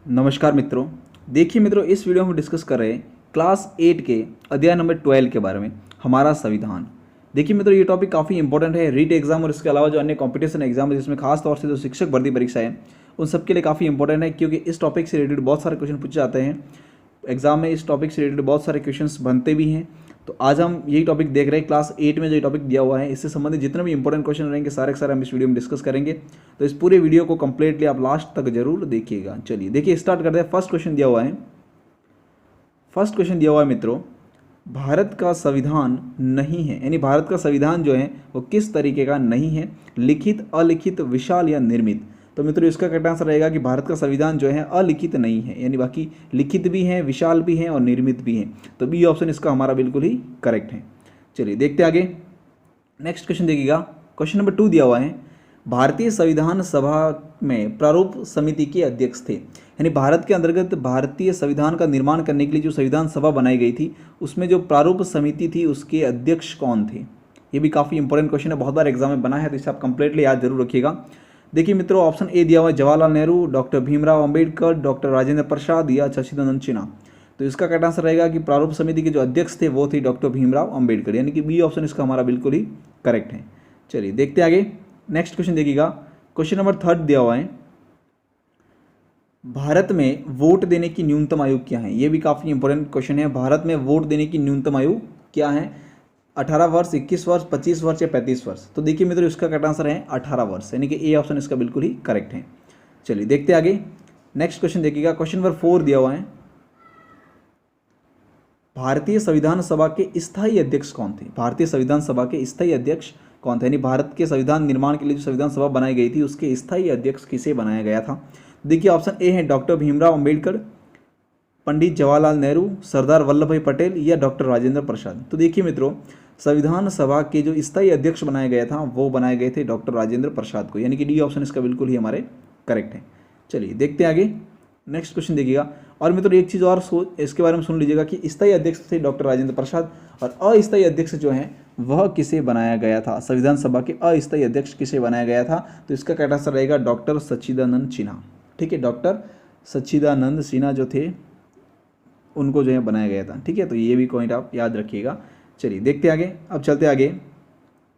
नमस्कार मित्रों। देखिए मित्रों, इस वीडियो में हम डिस्कस कर रहे हैं क्लास 8 के अध्याय नंबर 12 के बारे में, हमारा संविधान। देखिए मित्रों, ये टॉपिक काफ़ी इंपॉर्टेंट है। रीट एग्जाम और इसके अलावा जो अन्य कॉम्पिटिशन एग्जाम है, जिसमें खास तौर से जो शिक्षक भर्ती परीक्षा है, उन सबके लिए काफ़ी इंपॉर्टेंट है, क्योंकि इस टॉपिक से रिलेटेड बहुत सारे क्वेश्चन पूछे जाते हैं एग्जाम में। इस टॉपिक से रिलेटेड बहुत सारे क्वेश्चंस बनते भी हैं। तो आज हम यही टॉपिक देख रहे हैं। क्लास 8 में जो टॉपिक दिया हुआ है, इससे संबंधित जितने भी इंपॉर्टेंट क्वेश्चन रहेंगे सारे के सारे हम इस वीडियो में डिस्कस करेंगे। तो इस पूरे वीडियो को कंप्लीटली आप लास्ट तक जरूर देखिएगा। चलिए देखिए, स्टार्ट करते हैं। फर्स्ट क्वेश्चन दिया हुआ है। फर्स्ट क्वेश्चन दिया हुआ है मित्रों, भारत का संविधान नहीं है, यानी भारत का संविधान जो है वो किस तरीके का नहीं है? लिखित, अलिखित, विशाल या निर्मित? तो मित्रों, इसका करेक्ट आंसर रहेगा कि भारत का संविधान जो है अलिखित नहीं है, यानी बाकी लिखित भी हैं, विशाल भी हैं और निर्मित भी हैं। तो बी ऑप्शन इसका हमारा बिल्कुल ही करेक्ट है। चलिए देखते आगे। नेक्स्ट क्वेश्चन देखिएगा। क्वेश्चन नंबर 2 दिया हुआ है, भारतीय संविधान सभा में प्रारूप समिति के अध्यक्ष थे, यानी भारत के अंतर्गत भारतीय संविधान का निर्माण करने के लिए जो संविधान सभा बनाई गई थी, उसमें जो प्रारूप समिति थी उसके अध्यक्ष कौन थे? ये भी काफ़ी इंपॉर्टेंट क्वेश्चन है, बहुत बार एग्जाम में बना है, तो इसे आप कंप्लीटली याद जरूर रखिएगा। देखिए मित्रों, ऑप्शन ए दिया हुआ है जवाहरलाल नेहरू, डॉक्टर भीमराव अंबेडकर, डॉक्टर राजेंद्र प्रसाद या सच्चिदानंद सिन्हा। तो इसका करेक्ट आंसर रहेगा कि प्रारूप समिति के जो अध्यक्ष थे वो थे डॉक्टर भीमराव अंबेडकर, यानी कि बी ऑप्शन इसका हमारा बिल्कुल ही करेक्ट है। चलिए देखते आगे। नेक्स्ट क्वेश्चन देखिएगा। क्वेश्चन नंबर 3 दिया हुआ है, भारत में वोट देने की न्यूनतम आयु क्या है? ये भी काफ़ी इंपॉर्टेंट क्वेश्चन है। भारत में वोट देने की न्यूनतम आयु क्या है? 18 वर्ष, 21 वर्ष, 25 वर्ष या 35 वर्ष? तो देखिए मित्रों, इसका करेक्ट आंसर है 18 वर्ष, यानी कि ए ऑप्शन इसका बिल्कुल ही करेक्ट है। चलिए देखते आगे। नेक्स्ट क्वेश्चन देखिएगा। क्वेश्चन नंबर 4 दिया हुआ है, भारतीय संविधान सभा के स्थायी अध्यक्ष कौन थे? भारतीय संविधान सभा के स्थायी अध्यक्ष कौन थे? यानी भारत के संविधान निर्माण के लिए जो संविधान सभा बनाई गई थी उसके स्थायी अध्यक्ष किसे बनाया गया था? देखिए ऑप्शन ए है डॉक्टर भीमराव अंबेडकर, पंडित जवाहरलाल नेहरू, सरदार वल्लभ भाई पटेल या डॉक्टर राजेंद्र प्रसाद। तो देखिए मित्रों, संविधान सभा के जो स्थायी अध्यक्ष बनाया गया था वो बनाए गए थे डॉक्टर राजेंद्र प्रसाद को, यानी कि डी ऑप्शन इसका बिल्कुल ही हमारे करेक्ट है। चलिए देखते आगे। नेक्स्ट क्वेश्चन देखिएगा। और मित्रों एक चीज़ और इसके बारे में सुन लीजिएगा कि स्थायी अध्यक्ष थे डॉक्टर राजेंद्र प्रसाद, और अस्थायी अध्यक्ष जो हैं वह किसे बनाया गया था? संविधान सभा के अस्थायी अध्यक्ष किसे बनाया गया था? तो इसका करेक्ट आंसर रहेगा डॉक्टर सच्चिदानंद सिन्हा। ठीक है, डॉक्टर सच्चिदानंद सिन्हा जो थे उनको जो है बनाया गया था। ठीक है, तो ये भी पॉइंट आप याद रखिएगा। चलिए देखते आगे। अब चलते आगे।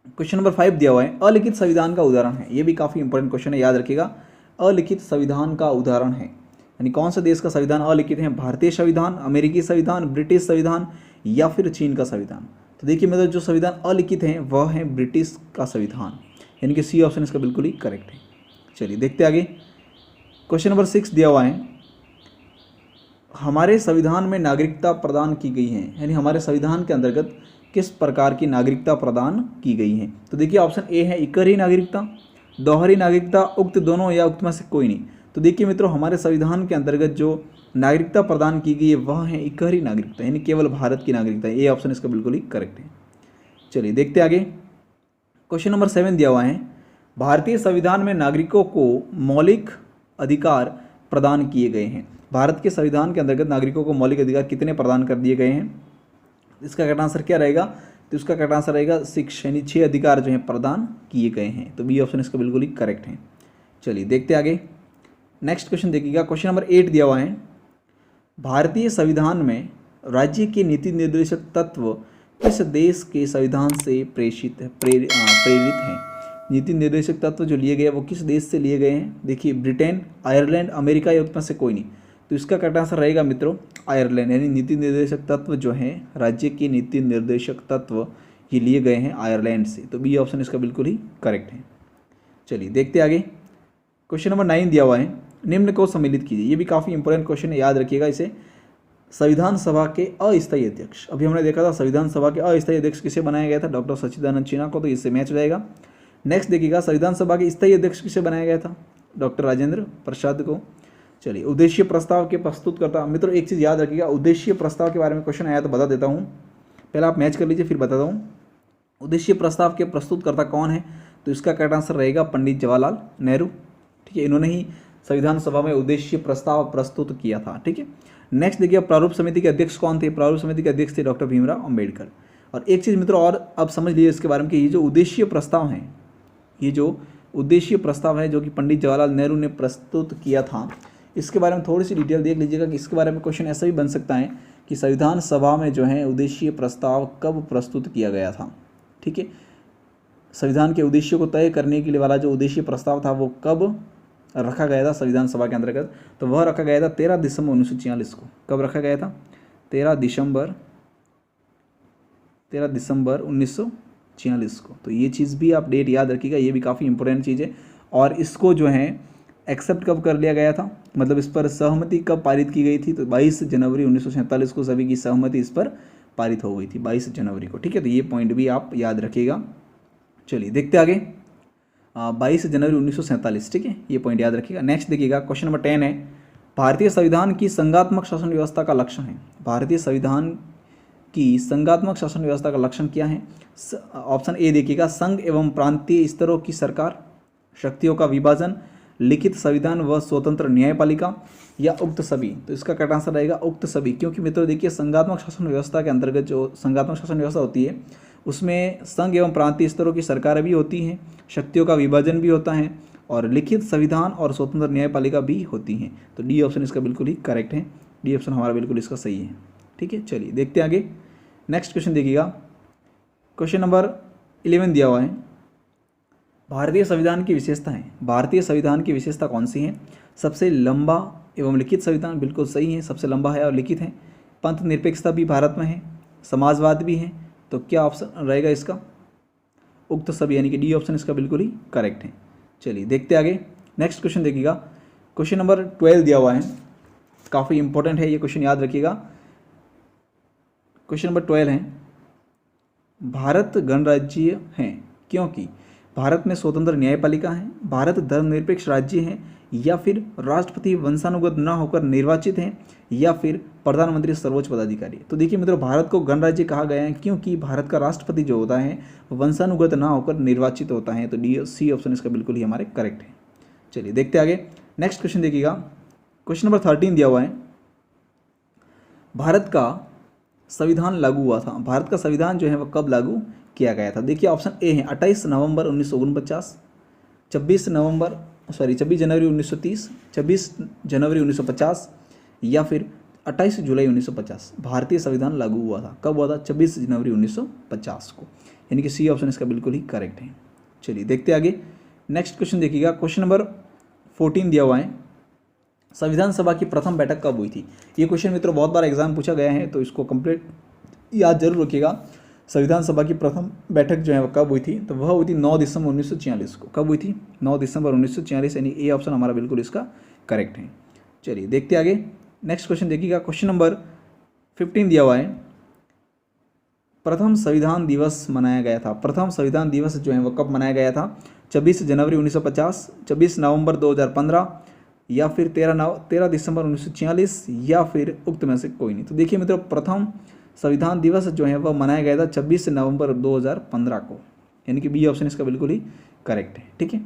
क्वेश्चन नंबर 5 दिया हुआ है, अलिखित संविधान का उदाहरण है। ये भी काफ़ी इंपॉर्टेंट क्वेश्चन है, याद रखिएगा। अलिखित संविधान का उदाहरण है, यानी कौन सा देश का संविधान अलिखित है? भारतीय संविधान, अमेरिकी संविधान, ब्रिटिश संविधान या फिर चीन का संविधान? तो देखिए मतलब जो संविधान अलिखित है वह है ब्रिटिश का संविधान, यानी कि सी ऑप्शन इसका बिल्कुल ही करेक्ट है। चलिए देखते आगे। क्वेश्चन नंबर 6 दिया हुआ है, हमारे संविधान में नागरिकता प्रदान की गई है, यानी हमारे संविधान के अंतर्गत किस प्रकार की नागरिकता प्रदान की गई है? तो देखिए ऑप्शन ए है इकहरी नागरिकता, दोहरी नागरिकता, उक्त दोनों या उक्त में से कोई नहीं। तो देखिए मित्रों, हमारे संविधान के अंतर्गत जो नागरिकता प्रदान की गई है वह है इकहरी नागरिकता, यानी केवल भारत की नागरिकता। ए ऑप्शन इसका बिल्कुल ही करेक्ट है। चलिए देखते आगे। क्वेश्चन नंबर 7 दिया हुआ है, भारतीय संविधान में नागरिकों को मौलिक अधिकार प्रदान किए गए हैं। भारत के संविधान के अंतर्गत नागरिकों को मौलिक अधिकार कितने प्रदान कर दिए गए हैं? इसका करेक्ट आंसर क्या रहेगा? तो इसका करेक्ट आंसर रहेगा 6, यानी 6 अधिकार जो है प्रदान किए गए हैं। तो बी ऑप्शन इसका बिल्कुल ही करेक्ट है। चलिए देखते आगे। नेक्स्ट क्वेश्चन देखिएगा। क्वेश्चन नंबर 8 दिया हुआ है, भारतीय संविधान में राज्य के नीति निर्देशक तत्व किस देश के संविधान से प्रेरित हैं? नीति निर्देशक तत्व जो लिए गए वो किस देश से लिए गए हैं? देखिए ब्रिटेन, आयरलैंड, अमेरिका या उसमें से कोई नहीं। तो इसका करेक्ट आंसर रहेगा मित्रों आयरलैंड, यानी नीति निर्देशक तत्व जो हैं राज्य के नीति निर्देशक तत्व ये लिए गए हैं आयरलैंड से। तो बी ऑप्शन इसका बिल्कुल ही करेक्ट है। चलिए देखते आगे। क्वेश्चन नंबर 9 दिया हुआ है, निम्न को सम्मिलित कीजिए। ये भी काफ़ी इंपॉर्टेंट क्वेश्चन है, याद रखिएगा इसे। संविधान सभा के अस्थायी अध्यक्ष, अभी हमने देखा था संविधान सभा के अस्थायी अध्यक्ष किसे बनाया गया था? डॉक्टर सच्चिदानंद सिन्हा को, तो इससे मैच हो जाएगा। नेक्स्ट देखिएगा, संविधान सभा के स्थायी अध्यक्ष किसे बनाया गया था? डॉक्टर राजेंद्र प्रसाद को। चलिए उद्देश्य प्रस्ताव के प्रस्तुतकर्ता, मित्रों एक चीज़ याद रखिएगा, उद्देश्य प्रस्ताव के बारे में क्वेश्चन आया तो बता देता हूँ, पहले आप मैच कर लीजिए फिर बताता हूँ। उद्देश्य प्रस्ताव के प्रस्तुतकर्ता कौन है? तो इसका करेक्ट आंसर रहेगा पंडित जवाहरलाल नेहरू। ठीक है, इन्होंने ही संविधान सभा में उद्देश्य प्रस्ताव प्रस्तुत किया था। ठीक है, नेक्स्ट देखिए, प्रारूप समिति के अध्यक्ष कौन थे? प्रारूप समिति के अध्यक्ष थे डॉक्टर भीमराव अंबेडकर। और एक चीज़ मित्रों और अब समझ लीजिए इसके बारे में कि ये जो उद्देश्य प्रस्ताव हैं, ये जो उद्देश्य प्रस्ताव है जो कि पंडित जवाहरलाल नेहरू ने प्रस्तुत किया था, इसके बारे में थोड़ी सी डिटेल देख लीजिएगा कि इसके बारे में क्वेश्चन ऐसा भी बन सकता है कि संविधान सभा में जो है उद्देशीय प्रस्ताव कब प्रस्तुत किया गया था। ठीक है, संविधान के उद्देश्य को तय करने के लिए वाला जो उद्देशीय प्रस्ताव था वो कब रखा गया था संविधान सभा के अंतर्गत, तो वह रखा गया था 13 दिसंबर 1946 को। कब रखा गया था? 13 दिसंबर 1946 को। तो ये चीज़ भी आप डेट याद रखिएगा, ये भी काफ़ी इंपॉर्टेंट चीज़ है। और इसको जो है एक्सेप्ट कब कर लिया गया था, मतलब इस पर सहमति कब पारित की गई थी, तो 22 जनवरी 1947 को सभी की सहमति इस पर पारित हो गई थी, 22 जनवरी को। ठीक है, तो ये पॉइंट भी आप याद रखिएगा। चलिए देखते आगे, 22 जनवरी 1947। ठीक है, ये पॉइंट याद रखिएगा। नेक्स्ट देखिएगा, क्वेश्चन नंबर 10 है, भारतीय संविधान की संघात्मक शासन व्यवस्था का लक्षण है। भारतीय संविधान की संघात्मक शासन व्यवस्था का लक्षण क्या है? ऑप्शन ए देखिएगा, संघ एवं प्रांतीय स्तरों की सरकार, शक्तियों का विभाजन, लिखित संविधान व स्वतंत्र न्यायपालिका, या उक्त सभी। तो इसका करेक्ट आंसर रहेगा उक्त सभी, क्योंकि मित्रों देखिए संघात्मक शासन व्यवस्था के अंतर्गत जो संघात्मक शासन व्यवस्था होती है उसमें संघ एवं प्रांतीय स्तरों की सरकारें भी होती हैं, शक्तियों का विभाजन भी होता है और लिखित संविधान और स्वतंत्र न्यायपालिका भी होती हैं। तो डी ऑप्शन इसका बिल्कुल ही करेक्ट है, डी ऑप्शन हमारा बिल्कुल इसका सही है। ठीक है, चलिए देखते हैं आगे। नेक्स्ट क्वेश्चन देखिएगा, क्वेश्चन नंबर 11 दिया हुआ है, भारतीय संविधान की विशेषता है। भारतीय संविधान की विशेषता कौन सी है? सबसे लंबा एवं लिखित संविधान, बिल्कुल सही है, सबसे लंबा है और लिखित है। पंथ निरपेक्षता भी भारत में है, समाजवाद भी है। तो क्या ऑप्शन रहेगा इसका? उक्त सभी, यानी कि डी ऑप्शन इसका बिल्कुल ही करेक्ट है। चलिए देखते आगे। नेक्स्ट क्वेश्चन देखिएगा, क्वेश्चन नंबर 12 दिया हुआ है, काफ़ी इंपॉर्टेंट है ये क्वेश्चन, याद रखिएगा। क्वेश्चन नंबर 12 है, भारत गणराज्य है क्योंकि भारत में स्वतंत्र न्यायपालिका है, भारत धर्मनिरपेक्ष राज्य है, या फिर राष्ट्रपति वंशानुगत न होकर निर्वाचित है, या फिर प्रधानमंत्री सर्वोच्च पदाधिकारी। तो देखिए मित्रों, भारत को गणराज्य कहा गया है क्योंकि भारत का राष्ट्रपति जो होता है वंशानुगत ना होकर निर्वाचित होता है। तो डी सी ऑप्शन इसका बिल्कुल ही हमारे करेक्ट है। चलिए देखते आगे। नेक्स्ट क्वेश्चन देखिएगा, क्वेश्चन नंबर 13 दिया हुआ है, भारत का संविधान लागू हुआ था। भारत का संविधान जो है वह कब लागू किया गया था? देखिए ऑप्शन ए है 28 नवंबर 1949, 26 जनवरी 1930, 26 जनवरी 1950, या फिर 28 जुलाई 1950। भारतीय संविधान लागू हुआ था, कब हुआ था? 26 जनवरी 1950 को, यानी कि सी ऑप्शन इसका बिल्कुल ही करेक्ट है। चलिए देखते आगे। नेक्स्ट क्वेश्चन देखिएगा, क्वेश्चन नंबर 14 दिया हुआ है, संविधान सभा की प्रथम बैठक कब हुई थी? ये क्वेश्चन मित्रों बहुत बार एग्जाम पूछा गया है, तो इसको कंप्लीट याद जरूर रखिएगा। संविधान सभा की प्रथम बैठक जो है वह कब हुई थी? तो वह हुई थी 9 दिसंबर 1946 को। कब हुई थी? 9 दिसंबर 1946, यानी ए ऑप्शन हमारा बिल्कुल इसका करेक्ट है। चलिए देखते आगे। नेक्स्ट क्वेश्चन देखिएगा, क्वेश्चन नंबर 15 दिया हुआ है, प्रथम संविधान दिवस मनाया गया था। प्रथम संविधान दिवस जो है वह कब मनाया गया था? 26 जनवरी 1950, 26 नवंबर 2015, या फिर 13 दिसंबर 1946, या फिर उक्त में से कोई नहीं। तो देखिए मित्रों, प्रथम संविधान दिवस जो है वह मनाया गया था 26 नवंबर 2015 को, यानी कि बी ऑप्शन इसका बिल्कुल ही करेक्ट है। ठीक है,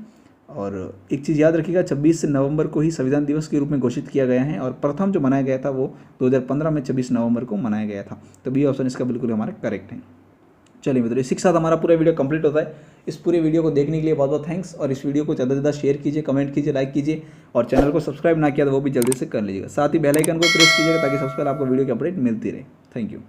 और एक चीज़ याद रखिएगा, 26 नवंबर को ही संविधान दिवस के रूप में घोषित किया गया है, और प्रथम जो मनाया गया था वो 2015 में 26 नवंबर को मनाया गया था। तो बी ऑप्शन इसका बिल्कुल हमारा करेक्ट है। चलिए मित्रों, इसी के साथ हमारा पूरा वीडियो कंप्लीट होता है। इस पूरे वीडियो को देखने के लिए बहुत बहुत थैंक्स, और इस वीडियो को ज़्यादा से ज़्यादा शेयर कीजिए, कमेंट कीजिए, लाइक कीजिए, और चैनल को सब्सक्राइब ना किया तो वो भी जल्दी से कर लीजिएगा। साथ ही बेल आइकन को प्रेस कीजिएगा ताकि सबसे पहले आपको वीडियो की अपडेट मिलती रहे। Thank you.